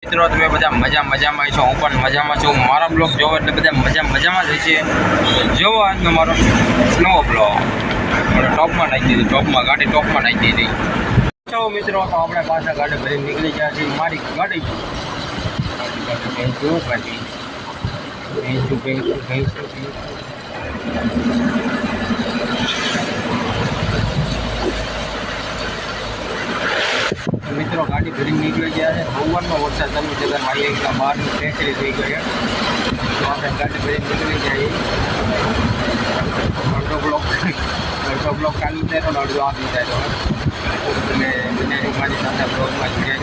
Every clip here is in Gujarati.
મિત્રો તમે બધા મજામાં છો, હું પણ મજામાં છું. મારા બ્લોગ જોવો એટલે બધા મજામાં જ હશે. જોવો આજનો મારો નવો બ્લોગ ટોપમાં નાખી દીધું, ગાડી ટોપમાં નાખી દીધી. તો મિત્રો તો આપણે પાછા ગાડી ભરીને નીકળી ગયા છીએ. મારી ગાડી મિત્રો ગાડી ભરીને નીકળી ગયા છે. સવારનો વરસાદ ચાલુ છે, મારી એકદમ બહારની ટેકરી થઈ ગઈ. તો આપણે ગાડી ભરીને નીકળી જઈએ. અડધો બ્લોક ચાલુ થાય તો અડધો આપી જાય તો તમે મારી સાથે બ્લોગમાં જોડાઈ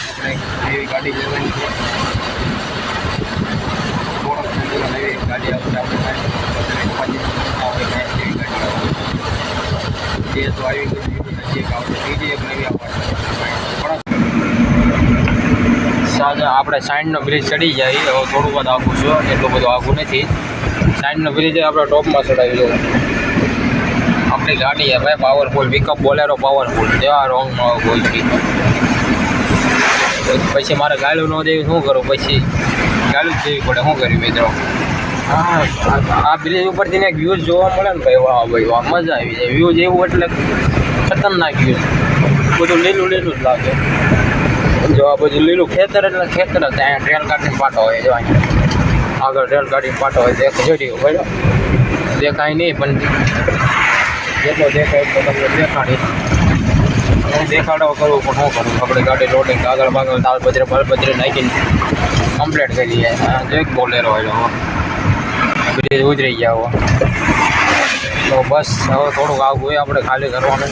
આપણે એવી ગાડી લેવાની છે. થોડોક સમયમાં નવી ગાડી આવશે. આપણે એવી ગાડી આવશે તો આવી ગઈ એક આવશે, બીજી એક નવી આવશે. સાંજે આપણે સાઈડનો બ્રિજ ચડી જાય. હવે થોડું બધું આખું છે, એટલું બધું આખું નથી. સાઈડનો બ્રિજ આપણે ટોપમાં ચડાવી દો. આપણી ગાડી છે ભાઈ પાવરફુલ, પિકઅપ બોલેરો પાવરફુલ. જેવા રોંગમાં કોઈ પછી મારે ગાળું ન દેવી શું કરું? પછી ગાળું જ દેવી પડે. શું કર્યું મિત્રો? આ બ્રિજ ઉપરથી એક વ્યૂઝ જોવા મળે ને ભાઈ, વાહ ભાઈ વાહ, મજા આવી જાય. વ્યૂઝ એવું એટલે ખતરનાક વ્યૂઝ, બધું લીલું જ લાગે. જો આ બધું લીલું ખેતર એટલે ખેતર જ. અહીંયા રેલ ગાડી પાટો હોય, જો અહીંયા આગળ રેલ ગાડી પાટો હોય. જોડી બરાબર દેખાય નહીં, પણ જેટલો દેખાય એટલો તમને દેખાડી. હું દેખાડો કરું પણ શું કરું? આપણે ગાડી લોડિંગ આગળ તાલપત્રે બાલપત્રે નાખીને કમ્પ્લીટ કરીએ. જો એક બોલેરો હોય બ્રિજ ઉતરી ગયા. તો બસ હવે થોડુંક આગું હોય, આપણે ખાલી કરવાનું.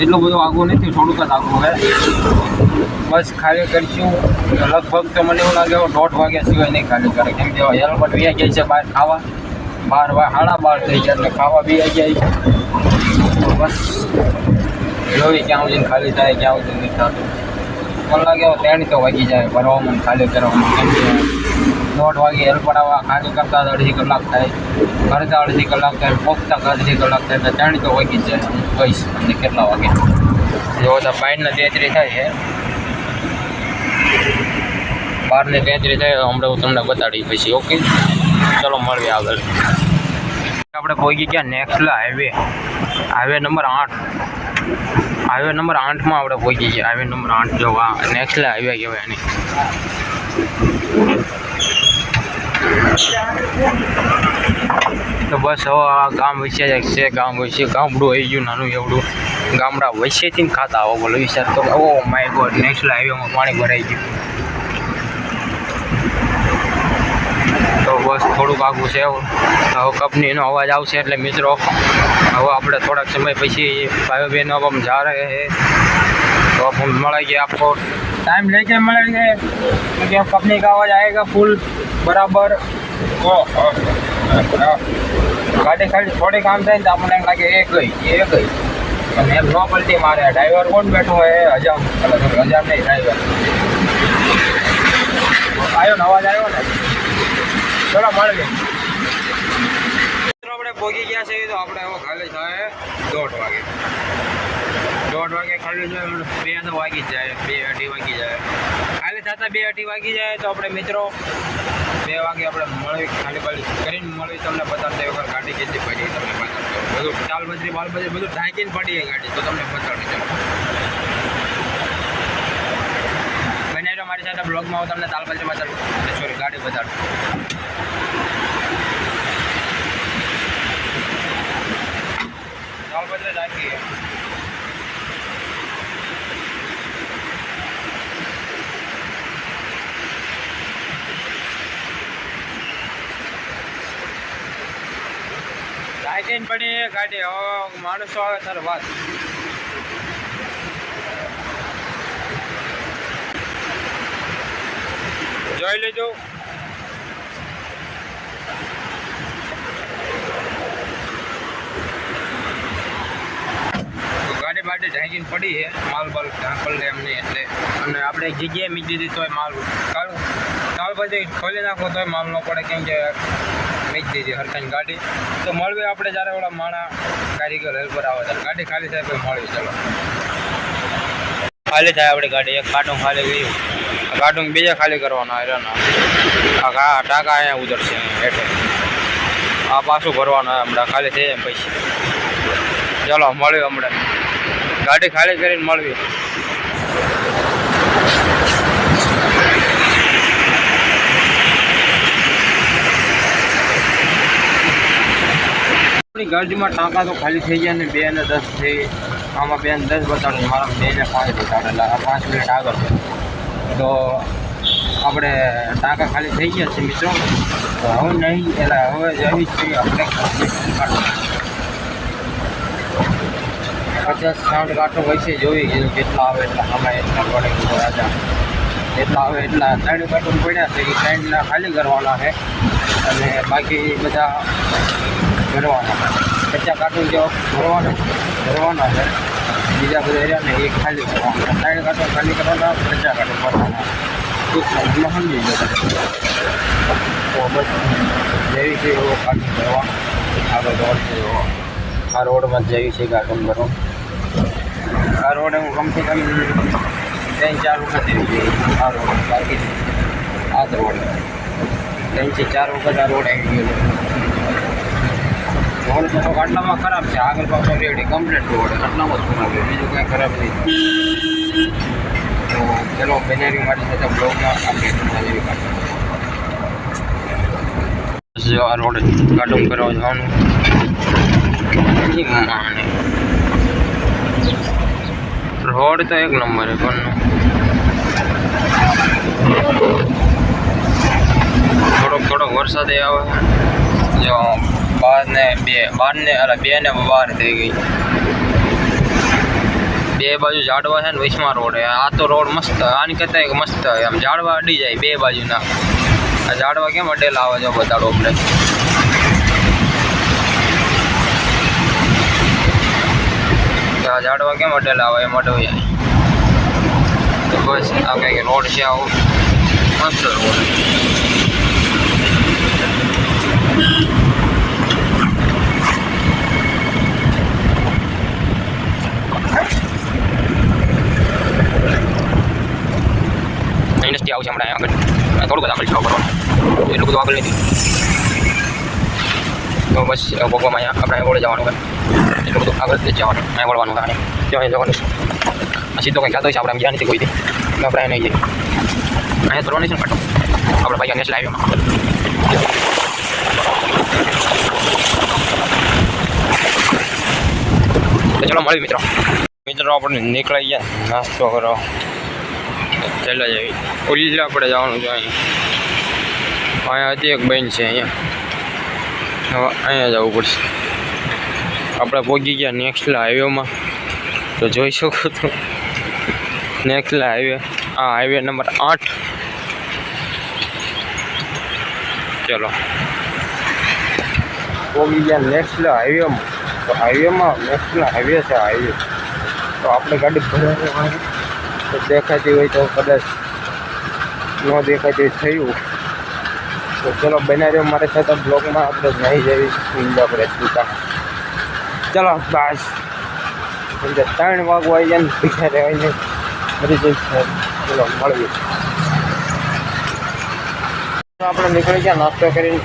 એટલું બધું આગું નથી, થોડુંક જ આગું હોય. બસ ખાલી કરીશું. લગભગ તો મને એવું લાગે 1:30 વાગ્યા સિવાય નહીં ખાલી કરે, કેમ કે હેલ્મેટ વી ગયા છે બહાર ખાવા. 12 થઈ ગયા એટલે ખાવા બી આવી જાય. તો બસ જોઈ ક્યાં સુધી ખાલી થાય, ક્યાં સુધી નહીં થતું. મને લાગે 3 તો વાગી જાય ભરવામાં, ખાલી કરવામાં. કેમ કે 1:30 વાગે હેલ્પર આવવા ખાલી કરતા અડધી કલાક થાય, કરતા અડધી કલાક થાય, પોખતા અડધી કલાક થાય. એટલે 3 તો વાગી જ જાય. હું કહીશ તમને કેટલા વાગે. જો તો 12:33 થાય છે, 12:33 થાય. હમણાં હું તમને બતાડી પછી. ઓકે ચલો મળીએ આગળ. આપણે પહોંચી ગયા નેક્સલા હાઈવે નંબર 8. હાઈવે નંબર 8માં આપણે પહોંચી ગયા. હાઈવે નંબર 8 જો આ નેક્સલા હાઈવે કહેવાય એની. તો બસ હવે આ ગામ વચ્ચે જ છે. ગામ વચ્ચે ગામડું આવી ગયું નાનું એવડું. ગામડા વચ્ચેથી ખાતા આવો બોલો વિચાર કરો. ઓ માય ગોડ, નેક્સલા હાઈવેમાં પાણી ભરાઈ ગયું. તો બસ થોડુંક આગું છે. હવે કંપનીનો અવાજ આવશે એટલે મિત્રો હવે આપણે થોડાક સમય પછી ભાઈઓ બહેનો अब हम जा रहे हैं. तो अब हम મળेंगे, आपको टाइम लेके मिलेंगे क्योंकि अब कंपनी का आवाज़ आएगा फुल बराबर. गाड़ी खाली थोड़ी काम થાય તો આપણને એમ લાગે એ ગઈ અને એમ નો પલટી મારે. ડ્રાઈવર કોણ બેઠો હોય? હજામ નહીં ડ્રાઈવર. આવ્યો ને અવાજ આવ્યો ને. ચલો મળીએ. આપણે પહોંચી ગયા છે. તો આપણે હવે ખાલી થાય 1:30 વાગે. 1:30 વાગે ખાલી જાય. 2 તો વાગી જ જાય, 2-2:30 વાગી જાય. ખાલી થતા 2-2:30 વાગી જાય. તો આપણે મિત્રો 2 વાગે આપણે મળી ખાલી કરીને મળી તમને બતાડતા. વગર ગાડી કેટલી પડી તમને બતાડતો. બધું તાલબત્રી બાલબત્રી બધું ઢાંકીને પડી ગાડી, તો તમને બતાડી દઉં. બનાવી મારી સાથે બ્લોગમાં હું તમને તાલબત્રી બતાડું, સોરી ગાડી બતાડું. તાલબત્રી રાખીએ. ઢાંકીને પડી ગાડી. હવે માણસો આવે તારે વાત. જોઈ લેજો. ગાડી બાડી ઢાંકીને પડી છે. માલ બાલ ઢાંકલ એમ નહીં એટલે. અને આપણે એક જગ્યાએ મૂકી દીધી તોય માલ કાલ પછી ખોલી નાખો તોય માલ ન પડે. કેમ કે મૂકી દીધી હરખાની ગાડી. તો મળવી આપણે જ્યારે ઓલા માણા કારીગર હેલ્પર આવે ત્યારે ગાડી ખાલી થાય તો મળવી. ચલો. ખાલી થાય આપણી ગાડી. એક કાર્ટૂન ખાલી ગયું, કાર્ટૂન બીજા ખાલી કરવાના આ ટાંકા અહીંયા ઉતરશે હેઠે. આ પાછું ભરવાનું હમણાં ખાલી થઈ જાય પૈસા. ચાલો મળ્યું હમણાં ગાડી ખાલી કરીને મળવી. ગાડીમાં ટાંકા તો ખાલી થઈ ગયા ને 2 ને 10 થઈ. આમાં 2 ને 10 બતાડે, મારા 2 ને 5 બતાડેલા. 5 મિનિટ આગળ તો આપણે ટાંકા ખાલી થઈ ગયા છે મિત્રો. તો હવે નહીં એટલે હવે જવી જ છીએ આપણે 50-60 કાંટો વચ્ચે જોઈ કેટલા આવે એટલા આમાં એટલા પડે રાજા એટલા આવે એટલા 3 કાર્ટૂન પડ્યા છે. એ 3 ખાલી કરવાના છે અને બાકી બધા ભરવાના. 50 કાર્ટૂન જેવા ભરવાના છે. બીજા બધા એરિયા ને એ ખાલી કરવાના. 3 કાર્ટૂન ખાલી કરવાના, 50 કાર્ટૂન ભરવાના. ટૂંકમાં સમજી ગયો. તો બસ જેવી છે એવો કાર્ટૂન ભરવાનો. આગળ રોડ છે એવો. આ રોડમાં જેવી છે કાર્ટૂન ભરવા. આ રોડ હું કમથી કમ 3-4 વખત એવી જઈએ. આ રોડ બાકી આ રોડ 3-4 વખત આ રોડ આવી ગયો. રોડ તો આટલામાં ખરાબ છે. આગળ પાછો રેડી કમ્પ્લીટ રોડ આટલામાં જ ખરાબ છે, બીજું કાંઈ ખરાબ નહીં. તો ચલો બેનેરી મારી સાથે બ્લોગમાં આપણે જેવી કાઢો આ રોડ કાર્ટૂન કરવા જવાનું. રોડ તો એક નંબર છે પણ થોડોક વરસાદ આવે. જો 12 ને 12 થઈ ગઈ. 2 બાજુ ઝાડવા છે ને વચમાં રોડ. આ તો રોડ મસ્ત, આની કરતા મસ્ત આમ ઝાડવા અડી જાય 2 બાજુના. આ ઝાડવા કેમ અડેલા આવે છે બતાડો આપણે. આ ઝાડવા કેમ અડેલા આવે એમ અડવી જાય. તો બસ આ કંઈક રોડ છે આવું મસ્ત રોડ. ઇન્ડસ્ટ્રી આવશે હમણાં આગળ. થોડુંક જ આગળ જવું પડવાનું, એટલું બધું આગળ નથી. તો બસ ભોગવામાં અહીંયા આપણે ઓળે જવાનું હોય એટલું બધું આગળ જ જવાનું. અહીંયા વળવાનું હોય ત્યાં જવાનું. સીધો કંઈ ખાતો હોય છે આપણે જ્યાં નથી કોઈ દી આપણે નહીં જઈએ. અહીંયા તો નહીં કાઢો આપણે ભાઈ નેશનલ હાઈવેમાં. તો ચલો મળી મિત્રો આપણે નીકળી ગયા નાસ્તો કરો. ચાલ્યા જઈએ ઓલી આપણે જવાનું છે. અહીંયા હતી એક બેન છે અહીંયા. હવે અહીંયા જવું પડશે. આપણે પહોંચી ગયા નેક્સ્ટ હાઈવેમાં. તો જોઈ શકો તો નેક્સ્ટ હાઈવે. આ હાઈવે નંબર 8. ચલો પહોંચી ગયા નેક્સ્ટ હાઈવેમાં. તો હાઈવેમાં નેક્સ્ટ હાઈવે છે હાઈવે. તો આપણે ગાડી ભરવાની તો દેખાતી હોય તો કદાચ ન દેખાતી હોય થયું. તો ચલો બના રહ્યો મારી સાથે બ્લોગમાં. આપણે નહીં જઈએ આપણે દુકાન. ચલો બસ 3 વાગવા આવી જાય ને પૈસા રહેવાય નહીં બધી જઈ. ચલો મળીએ. આપણે નીકળી ગયા નાસ્તો કરીને.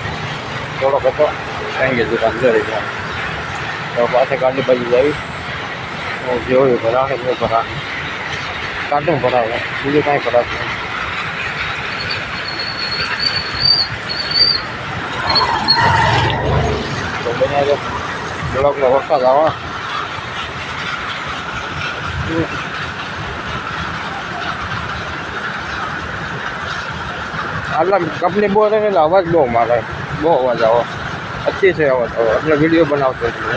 થોડોક હતો કઈ ગયા દુકાન જઈ ગયા. તો પાસે ગાડી બાજુ આવી જોયું ભરાશે નહીં ભરાશે. કાર્ટૂન ભરાવે બીજું કાંઈ ભરાશે નહીં. તો બને બ્લોકનો વરસાદ આવે. આટલા કંપની બહુ રહે એટલે અવાજ બહુ મારે. બહુ અવાજ આવે, અતિશય અવાજ આવે. એટલે વિડીયો બનાવતો એટલે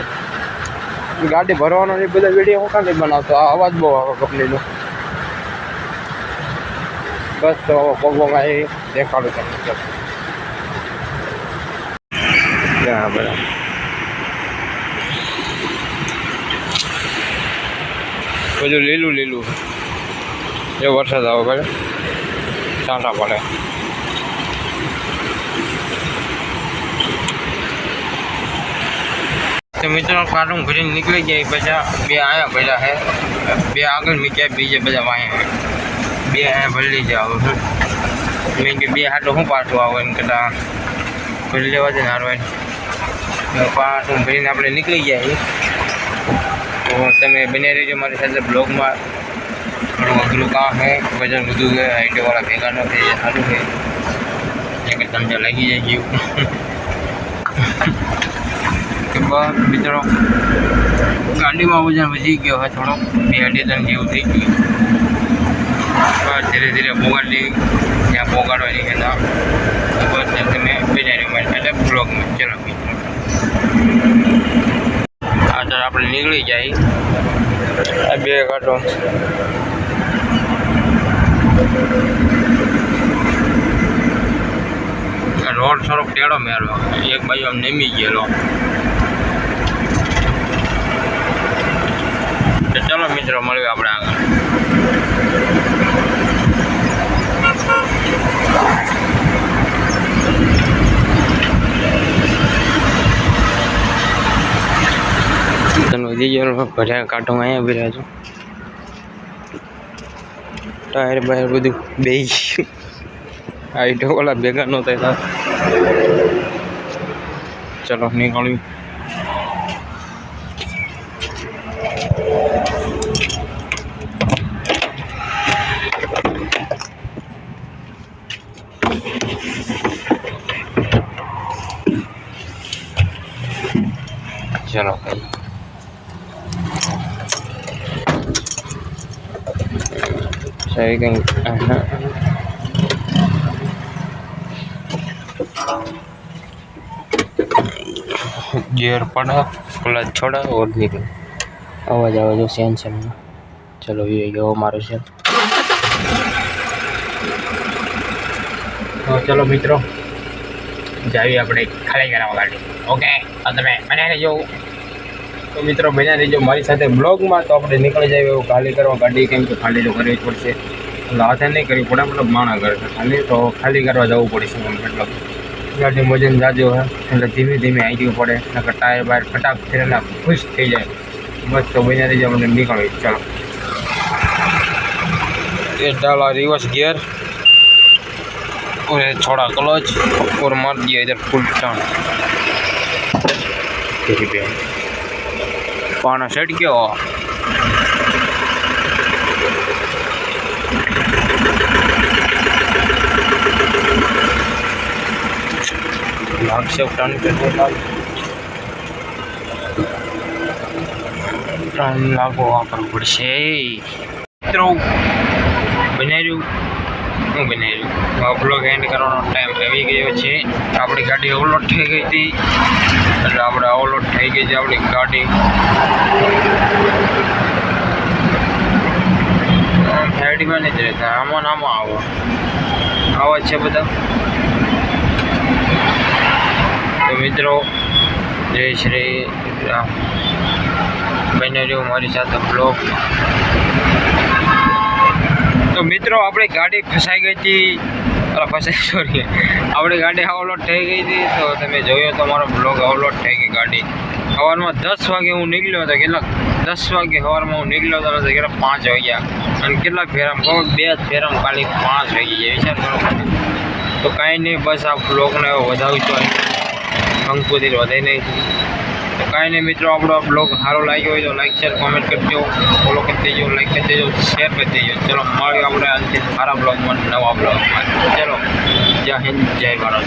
ગાડી ભરવાનો એ બધા વિડીયો હું કાં નહીં બનાવતો. આ અવાજ બહુ આવે કંપનીનો. બસ તો પગોમાં એ દેખાડું તમને. હા બરાબર. બધું લીલું એ વરસાદ આવે ભલે છાંટા પડે. તો મિત્રો કાર્ટૂન ભરીને નીકળી ગયા. પછી 2 આયા પડ્યા છે. બે આગળ મૂક્યા, બીજે બધા વાંહે બે ભરી જાવ. મેં કે બે હાટો શું પાછું આવે ને કદાચ ભરી લેવા છે ને હારવાય પાછું ભરીને આપણે નીકળી ગયા. તો તમે બને રહેજો મારી સાથે બ્લોગમાં. થોડું અઘરું કામ છે, વજન વધુ છે, હાઈટવાળા ભેગા ન થઈ જાય, સારું છે એક તમને લાગી જાય જીવ. કે બસ મિત્રો ગાડીમાં વજન વધી ગયો હોય થોડોક, 2-2 ટન જેવું થઈ ગયું. બસ ધીરે ધીરે પોગાડી ત્યાં પોગાડવાની હતા. બસ તમે બનાવી મારી સાથે બ્લોગમાં. ચલો મિત્રો આગળ આપણે નીકળી જાય. આ બે કાંટો રોડ થોડોક ટેડો મેળવો, એક બાજુ આમ નમી ગયેલો. તો ચલો મિત્રો મળીએ આપણે આગળ. વધી ગયો ભર્યા કાંટો અહીંયા ભર્યા છો, ટાયર બાયર બધું બે ગયું. હાઈટો વાળા ભેગા ન થાય. ચલો નીકળ્યું. ચલો ભાઈ સારી કંઈ गियर पड़ा, क्लच छोड़ा और निकल आवाज आवाज सेंसर में. चलो ये गयो मारो છે. તો ચલો મિત્રો જાવી આપણે ખાલી કરાવવા ગાડી. ઓકે તો તમે મને રહેજો. તો મિત્રો બન્યા રહેજો મારી સાથે બ્લોગમાં. તો આપણે નીકળી જાય એવું ખાલી કરવા ગાડી, કેમ કે ખાલી તો કરવી જ પડશે. એટલે હાથે નહીં કરવી પડે, મતલબ માણા કરે ખાલી, તો ખાલી કરવા જવું પડશે. મતલબ ગાડી વજન જાજો હે એટલે ધીમે ધીમે આવી પડે, નકર ટાયર બાયર ફટાક ફેરેલા ખુશ થઈ જાય. બસ તો બન્યા રહેજો, મને નીકળવી. ચલો ये डाला रिवर्स गियर और छोड़ा क्लच और मार दिया इधर फुल टर्न. पाना सेट गया. लाख से टर्न करने का टर्न लागू वहाँ पर से મિત્રો બનાવ્યું હું બનાવ્યું બ્લોગ એન્ડ કરવાનો ટાઈમ આવી ગયો છે. આપણી ગાડી ઓવરલોડ થઈ ગઈ હતી, એટલે આપણે ઓવરલોડ થઈ ગઈ છે આપણી ગાડી. સાઈડમાં નથી રહેતા, આમાં આવો આવા છે બધા. તો મિત્રો જય શ્રી રામ. બનાવ્યું મારી સાથે બ્લોગ. તો મિત્રો આપણી ગાડી ફસાઈ ગઈ હતી, આપણી ગાડી અવલોડ થઈ ગઈ હતી. તો તમે જોયો તો મારો બ્લોગ અવલોડ થઈ ગઈ ગાડી. સવારમાં 10 વાગે હું નીકળ્યો હતો. કેટલાક 10 વાગે સવારમાં હું નીકળ્યો હતો, કેટલા 5 વાગ્યા. અને કેટલાક ફેરામ કહો 2 જ ફેરામ ખાલી 5 વાગી ગયા. વિચાર કરો. તો કાંઈ નહીં, બસ આ બ્લોગને વધાવું તો કંકુથી વધે નહીં. તો કાંઈ નહીં મિત્રો, આપણો બ્લોગ સારો લાગ્યો હોય તો લાઈક શેર કોમેન્ટ કરજો, ફોલો કરી દેજો, લાઈક કરી દેજો, શેર કરી દેજો. ચલો મળીએ આપણે આજથી સારા બ્લોગમાં, નવા બ્લોગમાં. ચલો જય હિન્દ જય ભારત.